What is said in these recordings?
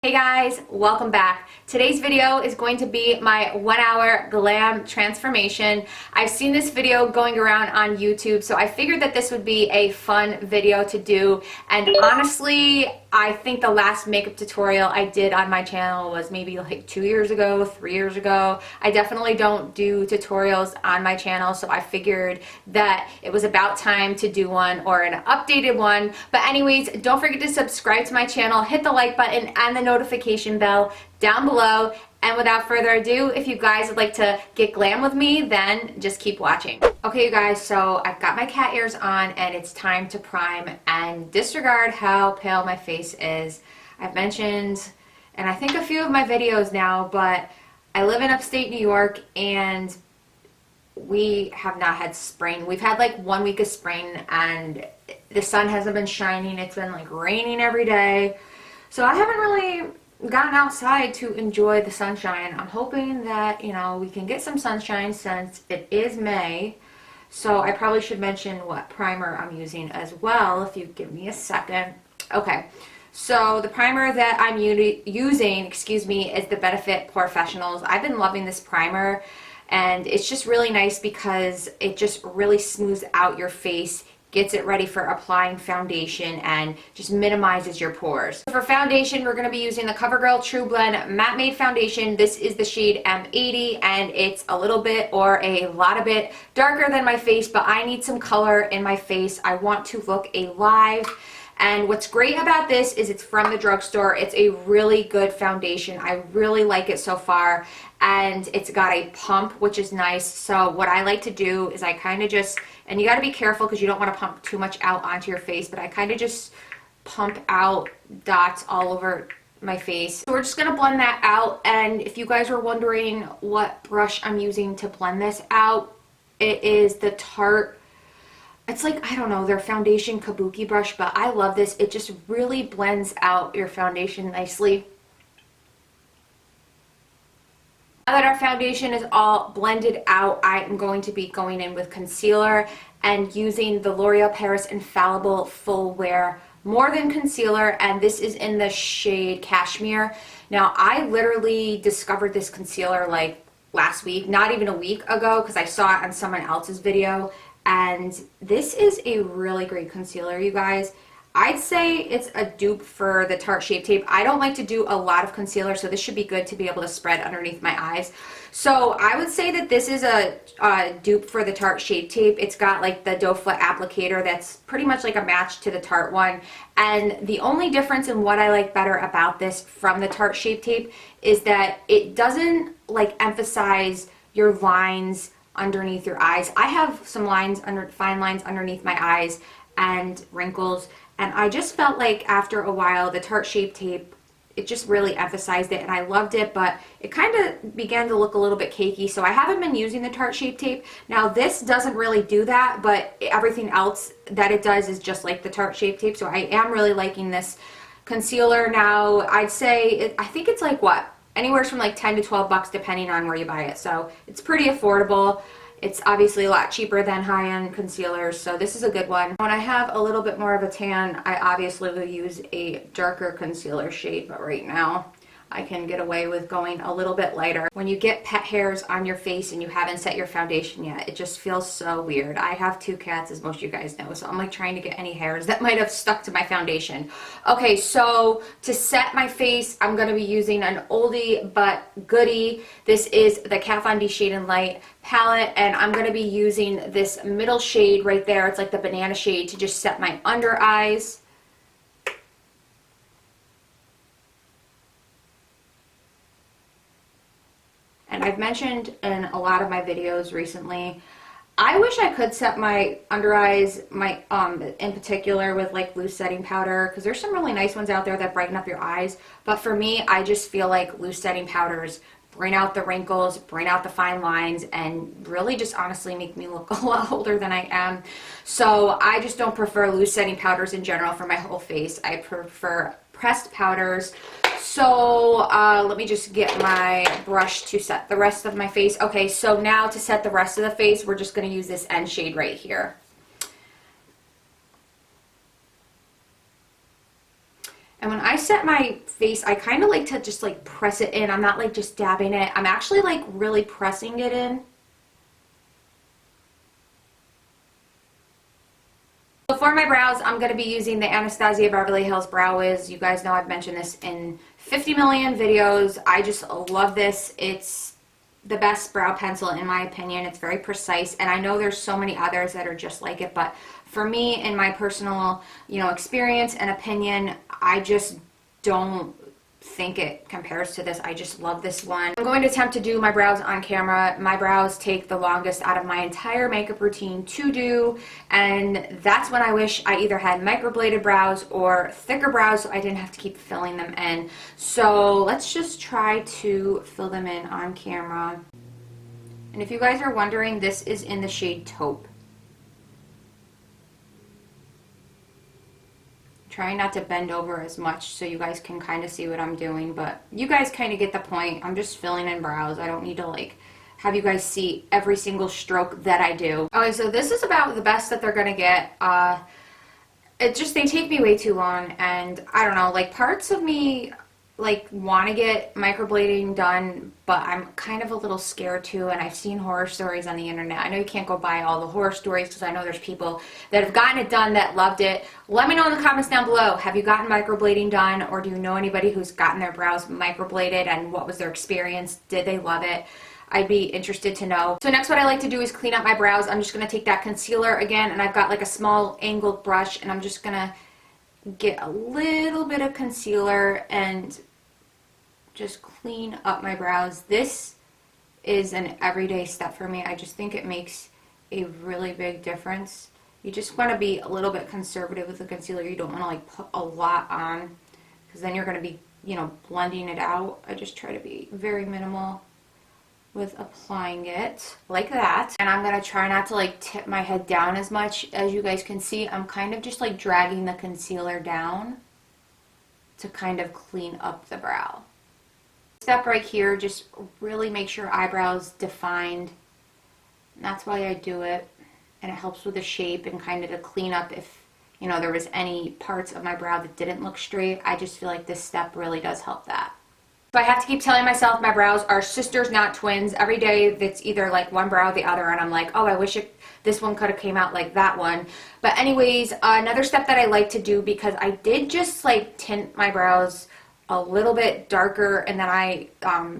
Hey guys, welcome back. Today's video is going to be my 1 hour glam transformation. I've seen this video going around on YouTube, so I figured that this would be a fun video to do. And honestly, I think the last makeup tutorial I did on my channel was maybe like 2 years ago, 3 years ago. I definitely don't do tutorials on my channel, so I figured that it was about time to do one or an updated one. But anyways, don't forget to subscribe to my channel, hit the like button and the notification bell down below. And without further ado, if you guys would like to get glam with me, then just keep watching. Okay, you guys, so I've got my cat ears on and it's time to prime and disregard how pale my face is. I've mentioned, and I think a few of my videos now, but I live in upstate New York and we have not had spring. We've had like 1 week of spring and the sun hasn't been shining. It's been like raining every day. So I haven't really gotten outside to enjoy the sunshine. I'm hoping that, you know, we can get some sunshine since it is May. So I probably should mention what primer I'm using as well, if you give me a second. Okay, so the primer that I'm using, is the Benefit Professionals. I've been loving this primer and it's just really nice because it just really smooths out your face, gets it ready for applying foundation, and just minimizes your pores. For foundation, we're going to be using the CoverGirl True Blend Matte Made Foundation. This is the shade M80, and it's a little bit or a lot of bit darker than my face, but I need some color in my face. I want to look alive. And what's great about this is it's from the drugstore. It's a really good foundation. I really like it so far. And it's got a pump, which is nice. So what I like to do is I kind of just, and you got to be careful because you don't want to pump too much out onto your face, but I kind of just pump out dots all over my face. So we're just going to blend that out. And if you guys were wondering what brush I'm using to blend this out, it is the Tarte, it's like, I don't know, their foundation kabuki brush, but I love this. It just really blends out your foundation nicely. Now that our foundation is all blended out, I am going to be going in with concealer and using the L'Oreal Paris Infallible Full Wear More Than Concealer, and this is in the shade Cashmere. Now, I literally discovered this concealer like last week, not even a week ago, because I saw it on someone else's video. And this is a really great concealer, you guys. I'd say it's a dupe for the Tarte Shape Tape. I don't like to do a lot of concealer, so this should be good to be able to spread underneath my eyes. So I would say that this is a dupe for the Tarte Shape Tape. It's got like the doe foot applicator that's pretty much like a match to the Tarte one. And the only difference in what I like better about this from the Tarte Shape Tape is that it doesn't like emphasize your lines underneath your eyes. I have some lines, fine lines underneath my eyes and wrinkles, and I just felt like after a while the Tarte Shape Tape, it just really emphasized it and I loved it, but it kind of began to look a little bit cakey, so I haven't been using the Tarte Shape Tape. Now this doesn't really do that, but everything else that it does is just like the Tarte Shape Tape, so I am really liking this concealer. Now I'd say, I think it's like what? Anywhere from like 10 to 12 bucks depending on where you buy it. So it's pretty affordable. It's obviously a lot cheaper than high-end concealers, so this is a good one. When I have a little bit more of a tan, I obviously will use a darker concealer shade, but right now I can get away with going a little bit lighter. When you get pet hairs on your face and you haven't set your foundation yet, it just feels so weird. I have 2 cats, as most of you guys know, so I'm like trying to get any hairs that might have stuck to my foundation. Okay, so to set my face, I'm going to be using an oldie but goodie. This is the Kat Von D Shade and Light palette, and I'm going to be using this middle shade right there. It's like the banana shade to just set my under eyes. And I've mentioned in a lot of my videos recently, I wish I could set my under eyes, in particular with like loose setting powder, because there's some really nice ones out there that brighten up your eyes. But for me, I just feel like loose setting powders bring out the wrinkles, bring out the fine lines, and really just honestly make me look a lot older than I am. So I just don't prefer loose setting powders in general for my whole face. I prefer pressed powders. So let me just get my brush to set the rest of my face. Okay, so now to set the rest of the face, we're just going to use this end shade right here. And when I set my face, I kind of like to just like press it in. I'm not like just dabbing it. I'm actually like really pressing it in. So for my brows, I'm going to be using the Anastasia Beverly Hills Brow Wiz. You guys know I've mentioned this in 50 million videos. I just love this. It's the best brow pencil in my opinion. It's very precise, and I know there's so many others that are just like it, but for me, in my personal, experience and opinion, I just don't think it compares to this. I just love this one. I'm going to attempt to do my brows on camera. My brows take the longest out of my entire makeup routine to do, and that's when I wish I either had microbladed brows or thicker brows so I didn't have to keep filling them in. So let's just try to fill them in on camera. And if you guys are wondering, this is in the shade Taupe. Trying not to bend over as much so you guys can kind of see what I'm doing, but you guys kind of get the point. I'm just filling in brows. I don't need to like have you guys see every single stroke that I do. Okay, so this is about the best that they're gonna get. They take me way too long, and I don't know, like parts of me like want to get microblading done, but I'm kind of a little scared too, and I've seen horror stories on the internet. I know you can't go by all the horror stories because I know there's people that have gotten it done that loved it. Let me know in the comments down below. Have you gotten microblading done, or do you know anybody who's gotten their brows microbladed, and what was their experience? Did they love it? I'd be interested to know. So next what I like to do is clean up my brows. I'm just going to take that concealer again, and I've got like a small angled brush, and I'm just going to get a little bit of concealer and just clean up my brows. This is an everyday step for me. I just think it makes a really big difference. You just want to be a little bit conservative with the concealer. You don't want to like put a lot on, because then you're going to be, blending it out. I just try to be very minimal with applying it like that. And I'm going to try not to like tip my head down as much. As you guys can see, I'm kind of just like dragging the concealer down to kind of clean up the brow. Step right here, just really make sure eyebrows defined. And that's why I do it, and it helps with the shape and kind of to clean up if there was any parts of my brow that didn't look straight. I just feel like this step really does help that. So I have to keep telling myself my brows are sisters, not twins. Every day it's either like one brow or the other, and I'm like, oh, I wish this one could have came out like that one. But anyways, another step that I like to do, because I did just like tint my brows a little bit darker, and then I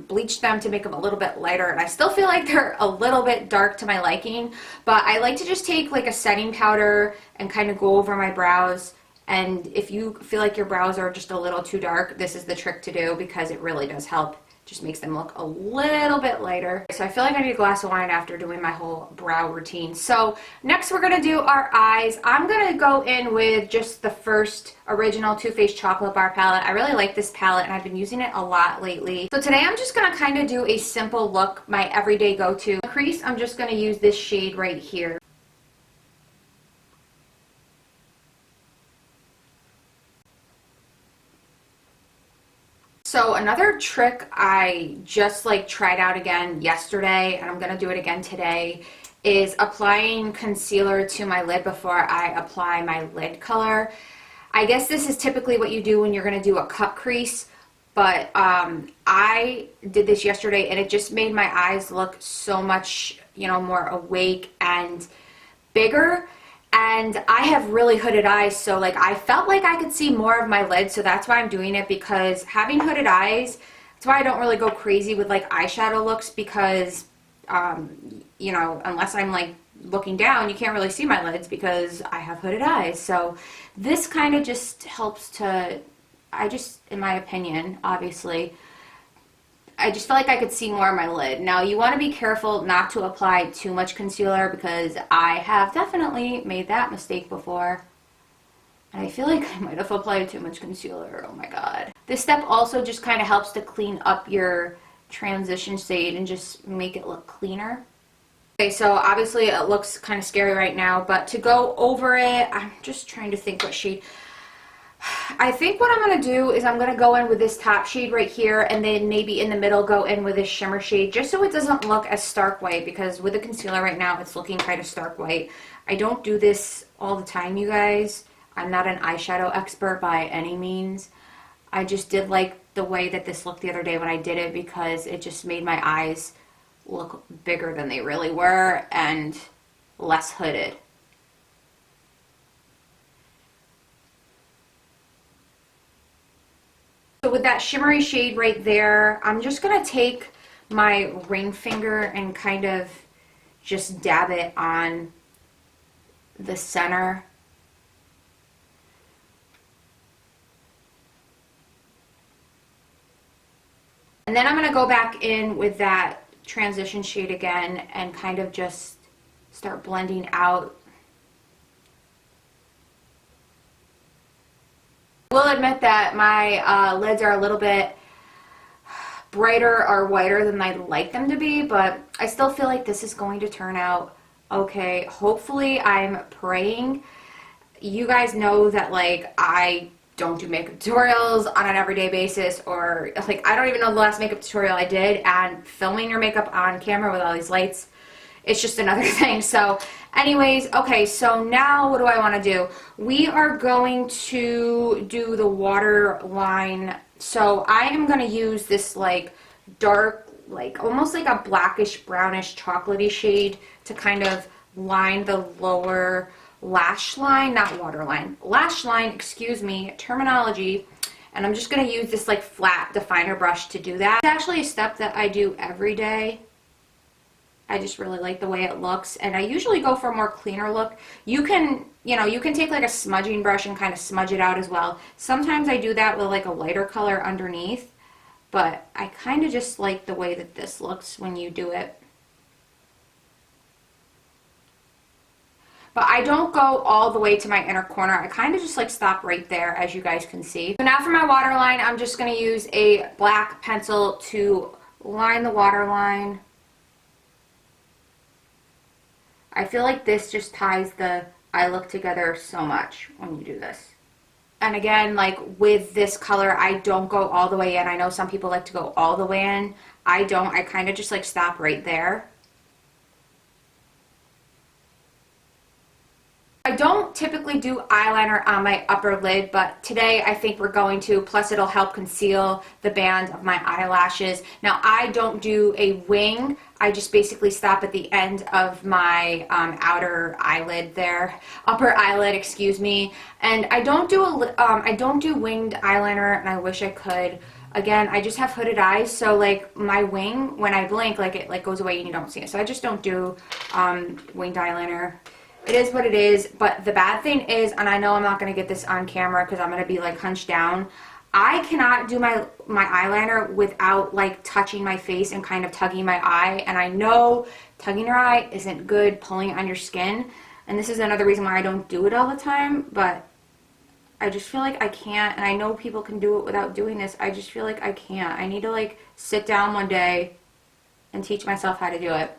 bleached them to make them a little bit lighter, and I still feel like they're a little bit dark to my liking, but I like to just take like a setting powder and kind of go over my brows. And if you feel like your brows are just a little too dark, this is the trick to do, because it really does help. Just makes them look a little bit lighter. So I feel like I need a glass of wine after doing my whole brow routine. So next we're gonna do our eyes. I'm gonna go in with just the first original Too Faced Chocolate Bar palette. I really like this palette, and I've been using it a lot lately. So today I'm just gonna kind of do a simple look, my everyday go-to. Crease, I'm just gonna use this shade right here. So another trick I just like tried out again yesterday, and I'm going to do it again today, is applying concealer to my lid before I apply my lid color. I guess this is typically what you do when you're going to do a cut crease, but I did this yesterday, and it just made my eyes look so much, more awake and bigger. And I have really hooded eyes, so like I felt like I could see more of my lid, so that's why I'm doing it, because having hooded eyes, that's why I don't really go crazy with like eyeshadow looks, because unless I'm like looking down, you can't really see my lids because I have hooded eyes. So this kind of just helps to, in my opinion, obviously, I just felt like I could see more of my lid. Now, you want to be careful not to apply too much concealer, because I have definitely made that mistake before. And I feel like I might have applied too much concealer. Oh my god. This step also just kind of helps to clean up your transition shade and just make it look cleaner. Okay, so obviously it looks kind of scary right now, but to go over it, I'm just trying to think what shade. I think what I'm going to do is I'm going to go in with this top shade right here, and then maybe in the middle go in with this shimmer shade, just so it doesn't look as stark white, because with the concealer right now it's looking kind of stark white. I don't do this all the time, you guys. I'm not an eyeshadow expert by any means. I just did like the way that this looked the other day when I did it because it just made my eyes look bigger than they really were and less hooded. So with that shimmery shade right there, I'm just going to take my ring finger and kind of just dab it on the center. And then I'm going to go back in with that transition shade again and kind of just start blending out. I will admit that my lids are a little bit brighter or whiter than I'd like them to be, but I still feel like this is going to turn out okay. Hopefully. I'm praying. You guys know that like I don't do makeup tutorials on an everyday basis, or like I don't even know the last makeup tutorial I did, and filming your makeup on camera with all these lights, it's just another thing. So anyways, okay, so now what do I want to do? We are going to do the waterline. So I am going to use this like dark, like almost like a blackish brownish chocolatey shade to kind of line the lower lash line, not waterline, lash line, excuse me, terminology. And I'm just going to use this like flat definer brush to do that. It's actually a step that I do every day. I just really like the way it looks, and I usually go for a more cleaner look. You can, you can take like a smudging brush and kind of smudge it out as well. Sometimes I do that with like a lighter color underneath, but I kind of just like the way that this looks when you do it. But I don't go all the way to my inner corner. I kind of just like stop right there, as you guys can see. So now for my waterline, I'm just going to use a black pencil to line the waterline. I feel like this just ties the eye look together so much when you do this. And again, like with this color, I don't go all the way in. I know some people like to go all the way in. I don't. I kind of just like stop right there. I don't typically do eyeliner on my upper lid, but today I think we're going to, plus it'll help conceal the band of my eyelashes. Now I don't do a wing, I just basically stop at the end of my outer eyelid there, upper eyelid, excuse me. And I don't do winged eyeliner, and I wish I could. Again, I just have hooded eyes, so like my wing, when I blink, like it like goes away and you don't see it. So I just don't do winged eyeliner. It is what it is, but the bad thing is, and I know I'm not going to get this on camera because I'm going to be like hunched down, I cannot do my eyeliner without like touching my face and kind of tugging my eye, and I know tugging your eye isn't good, pulling on your skin, and this is another reason why I don't do it all the time, but I just feel like I can't, and I know people can do it without doing this. I just feel like I can't. I need to like sit down one day and teach myself how to do it.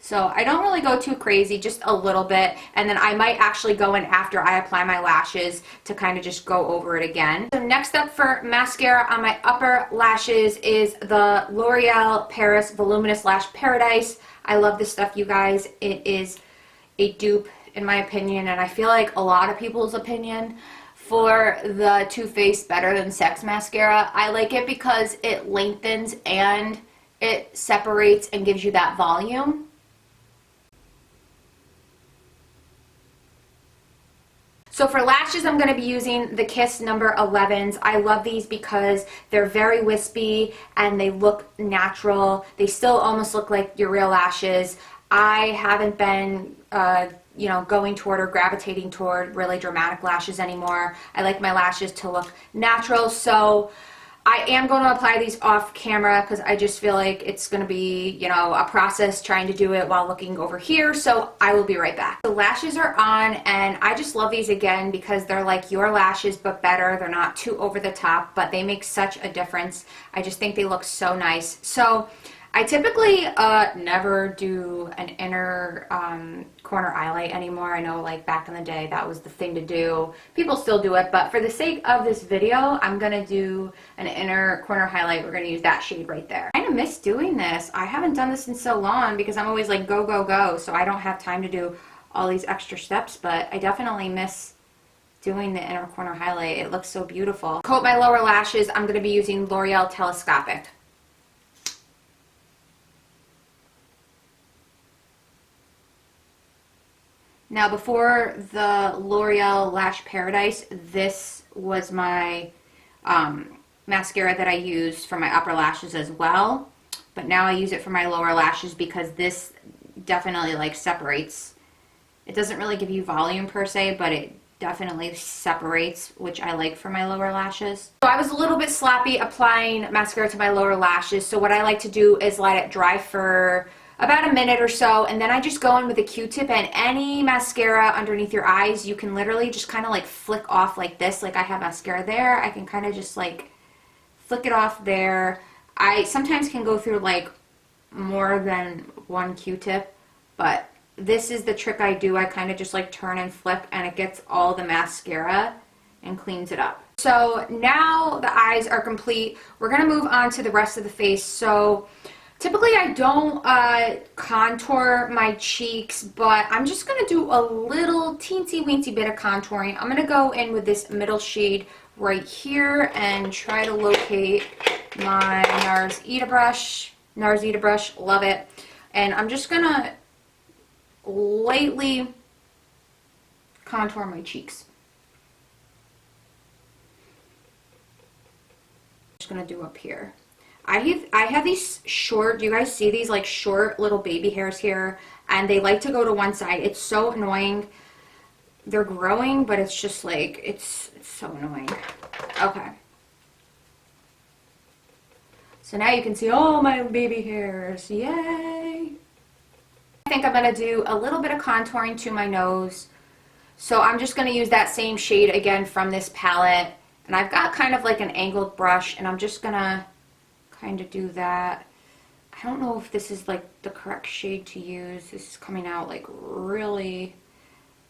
So I don't really go too crazy, just a little bit, and then I might actually go in after I apply my lashes to kind of just go over it again. So next up for mascara on my upper lashes is the L'Oreal Paris Voluminous Lash Paradise. I love this stuff, you guys. It is a dupe, in my opinion, and I feel like a lot of people's opinion, for the Too Faced Better Than Sex mascara. I like it because it lengthens and it separates and gives you that volume. So for lashes, I'm going to be using the Kiss number 11s. I love these because they're very wispy and they look natural. They still almost look like your real lashes. I haven't been, going toward or gravitating toward really dramatic lashes anymore. I like my lashes to look natural, so I am going to apply these off camera because I just feel like it's going to be, a process trying to do it while looking over here, so I will be right back. The lashes are on, and I just love these again because they're like your lashes but better. They're not too over the top, but they make such a difference. I just think they look so nice. So I typically never do an inner corner highlight anymore. I know like back in the day that was the thing to do. People still do it, but for the sake of this video, I'm going to do an inner corner highlight. We're going to use that shade right there. I kind of miss doing this. I haven't done this in so long because I'm always like go, go, go, so I don't have time to do all these extra steps, but I definitely miss doing the inner corner highlight. It looks so beautiful. Coat my lower lashes, I'm going to be using L'Oreal Telescopic. Now before the L'Oreal Lash Paradise, this was my mascara that I used for my upper lashes as well. But now I use it for my lower lashes because this definitely like separates. It doesn't really give you volume per se, but it definitely separates, which I like for my lower lashes. So I was a little bit sloppy applying mascara to my lower lashes. So what I like to do is let it dry for about a minute or so, and then I just go in with a Q-tip, and any mascara underneath your eyes, you can literally just kind of like flick off like this. Like I have mascara there, I can kind of just like flick it off there. I sometimes can go through like more than one Q-tip, but this is the trick I do. I kind of just like turn and flip, and it gets all the mascara and cleans it up. So now the eyes are complete. We're gonna move on to the rest of the face. So typically I don't contour my cheeks, but I'm just going to do a little teensy weensy bit of contouring. I'm going to go in with this middle shade right here and try to locate my NARS Eat a Brush, love it. And I'm just going to lightly contour my cheeks. Just going to do up here. I have these short, do you guys see these like short little baby hairs here? And they like to go to one side. It's so annoying. They're growing, but it's just like, it's so annoying. Okay. So now you can see all my baby hairs. Yay! I think I'm going to do a little bit of contouring to my nose. So I'm just going to use that same shade again from this palette. And I've got kind of like an angled brush, and I'm just going to kind of do that. I don't know if this is like the correct shade to use. This is coming out like really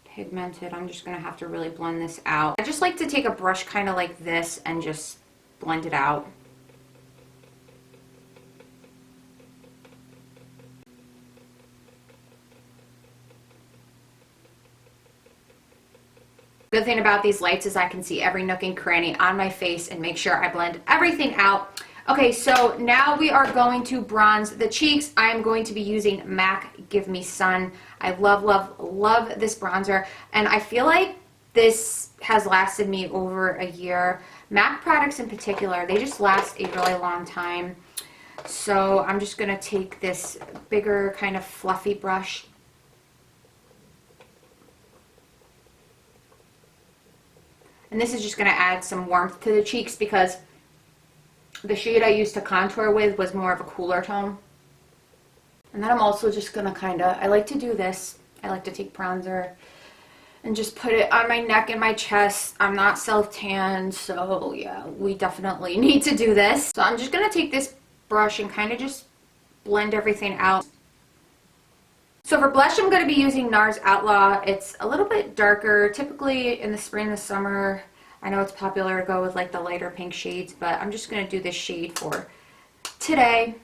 pigmented. I'm just gonna have to really blend this out. I just like to take a brush kind of like this and just blend it out. Good thing about these lights is I can see every nook and cranny on my face and make sure I blend everything out. Okay, so now we are going to bronze the cheeks. I am going to be using MAC Give Me Sun. I love, love, love this bronzer, and I feel like this has lasted me over a year. MAC products in particular, they just last a really long time. So I'm just going to take this bigger kind of fluffy brush. And this is just going to add some warmth to the cheeks because the shade I used to contour with was more of a cooler tone. And then I'm also just going to kind of, I like to do this. I like to take bronzer and just put it on my neck and my chest. I'm not self-tanned, so yeah, we definitely need to do this. So I'm just going to take this brush and kind of just blend everything out. So for blush, I'm going to be using NARS Outlaw. It's a little bit darker. Typically in the spring and the summer, I know it's popular to go with like the lighter pink shades, but I'm just going to do this shade for today.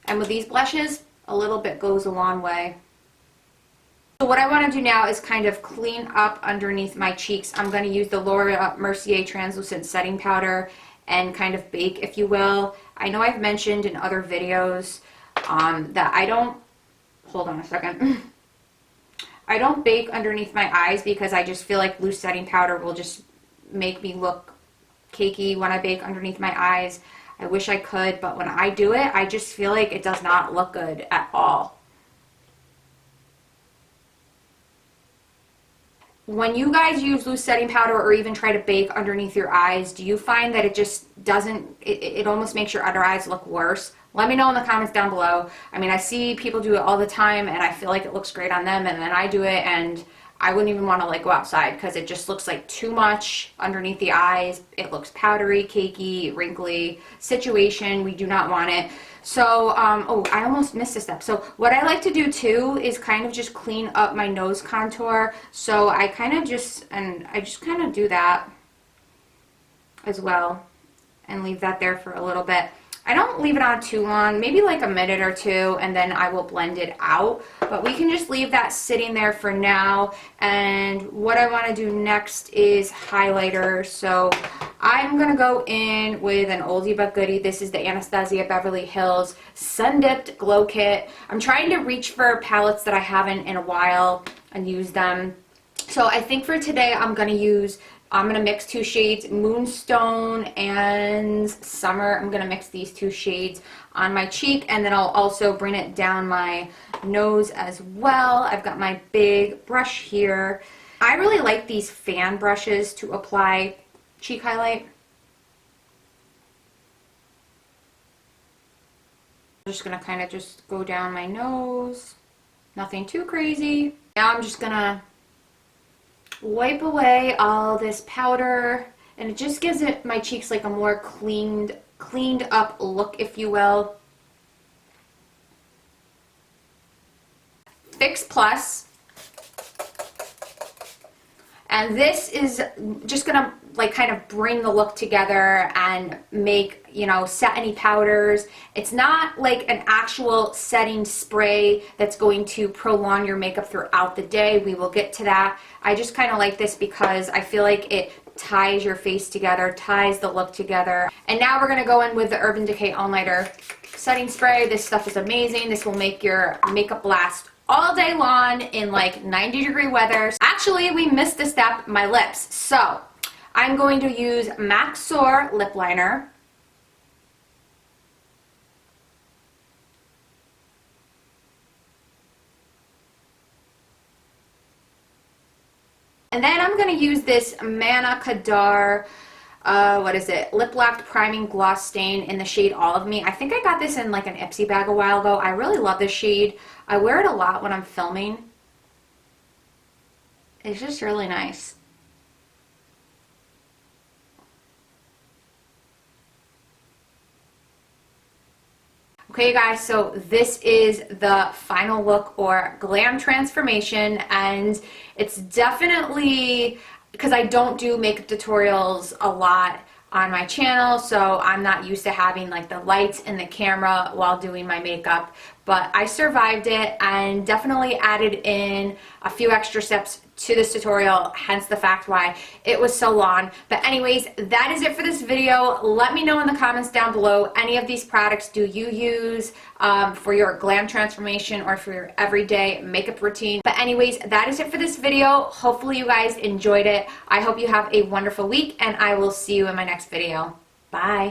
And with these blushes, a little bit goes a long way. So what I want to do now is kind of clean up underneath my cheeks. I'm going to use the Laura Mercier Translucent Setting Powder and kind of bake, if you will. I know I've mentioned in other videos that I don't, hold on a second. I don't bake underneath my eyes because I just feel like loose setting powder will just make me look cakey when I bake underneath my eyes. I wish I could, but when I do it, I just feel like it does not look good at all. When you guys use loose setting powder or even try to bake underneath your eyes, do you find that it just doesn't, it almost makes your under eyes look worse? Let me know in the comments down below. I mean, I see people do it all the time and I feel like it looks great on them, and then I do it and I wouldn't even want to like go outside because it just looks like too much underneath the eyes. It looks powdery, cakey, wrinkly situation. We do not want it. So, oh, I almost missed a step. So what I like to do too is kind of just clean up my nose contour. So I kind of just, and I just kind of do that as well and leave that there for a little bit. I don't leave it on too long, maybe like a minute or two, and then I will blend it out. But we can just leave that sitting there for now. And what I want to do next is highlighter. So I'm going to go in with an oldie but goodie. This is the Anastasia Beverly Hills Sun Dipped Glow Kit. I'm trying to reach for palettes that I haven't in a while and use them. So I think for today I'm going to mix two shades, Moonstone and Summer. I'm going to mix these two shades on my cheek, and then I'll also bring it down my nose as well. I've got my big brush here. I really like these fan brushes to apply cheek highlight. I'm just going to kind of just go down my nose. Nothing too crazy. Now I'm just going to wipe away all this powder, and it just gives it my cheeks like a more cleaned up look, if you will. Fix Plus, and this is just gonna like kind of bring the look together and make, you know, set any powders. It's not like an actual setting spray that's going to prolong your makeup throughout the day. We will get to that. I just kind of like this because I feel like it ties your face together, ties the look together. And now we're going to go in with the Urban Decay All Nighter setting spray. This stuff is amazing. This will make your makeup last all day long in like 90-degree weather. Actually, we missed a step, my lips. So I'm going to use Maxor lip liner. And then I'm going to use this Manna Kadar, what is it, Lip Locked Priming Gloss Stain in the shade All of Me. I think I got this in like an Ipsy bag a while ago. I really love this shade. I wear it a lot when I'm filming. It's just really nice. Okay guys, so this is the final look or glam transformation, and it's definitely, because I don't do makeup tutorials a lot on my channel, so I'm not used to having like the lights and the camera while doing my makeup, but I survived it and definitely added in a few extra steps to this tutorial, hence the fact why it was so long. But anyways, that is it for this video. Let me know in the comments down below, any of these products do you use for your glam transformation or for your everyday makeup routine. But anyways, that is it for this video. Hopefully you guys enjoyed it. I hope you have a wonderful week, and I will see you in my next video. Bye.